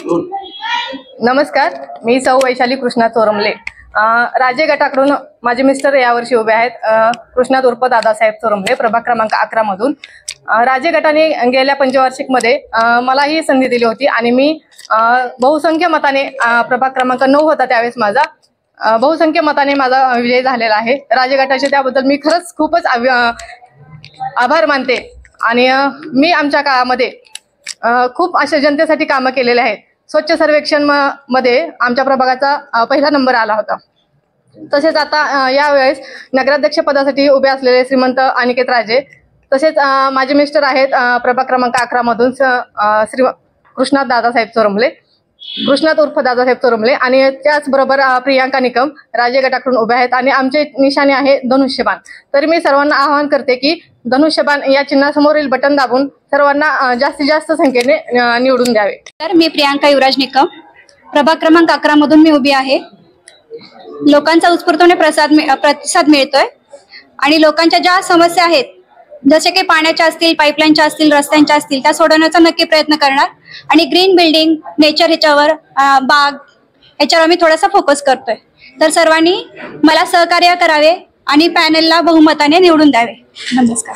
नमस्कार, मी सौ वैशाली कृष्णा चोरमले। राजे गटाकडून माझे मिस्टर यावर्षी उभे आहेत। कृष्णात उर्फ दादासाहेब चोरमले, प्रभाग क्रमांक 11 मधून। राजे गटाने गेल्या पंचवार्षिक मध्ये मला ही संधी दिली होती आणि मी बहुसंख्य मताने प्रभाग क्रमांक 9 होता त्यावेळेस माझा बहुसंख्य मताने माझा विजय झालेला आहे। राजे गटाचे त्याबद्दल मी खरंच खूपच आभार मानते। आणि मी आमच्या काळामध्ये खूप अशा जनतेसाठी कामं केलेले आहेत। स्वच्छ सर्वेक्षण मध्ये आमच्या प्रभागाचा पहिला नंबर आला होता। तसेच आता यावेळेस नगराध्यक्ष पदासाठी उभे असलेले श्रीमंत अनिकेत राजे, तसेच माझे मिस्टर आहेत प्रभाग क्रमांक 11 मधून श्री कृष्णात दादासाहेब चोरमले, कृष्णात उर्फ दादासाहेब चोरमले, आणि त्याचबरोबर प्रियांका निकम राजे गटाकडून उभे आहेत आणि आमचे निशाणे आहे धनुष्यबाण। तर मी सर्वांना आवाहन करते की धनुष्यबाण या चिन्हासमोरील बटन दाबून सर्वांना जास्तीत जास्त संख्येने निवडून द्यावे। तर मी प्रियांका युवराज निकम, प्रभाग क्रमांक 11 मधून मी उभी आहे। लोकांचा उत्स्फूर्तपणे प्रतिसाद मिळतोय आणि लोकांच्या ज्या समस्या आहेत, जसे की पाण्याच्या असतील, पाईपलाईनच्या असतील, रस्त्यांच्या असतील, त्या सोडवण्याचा नक्की प्रयत्न करणार। आणि ग्रीन बिल्डिंग, नेचर ह्याच्यावर, बाग ह्याच्यावर आम्ही थोडासा फोकस करतोय। तर सर्वांनी मला सहकार्य करावे आणि पॅनलला बहुमताने निवडून द्यावे। नमस्कार।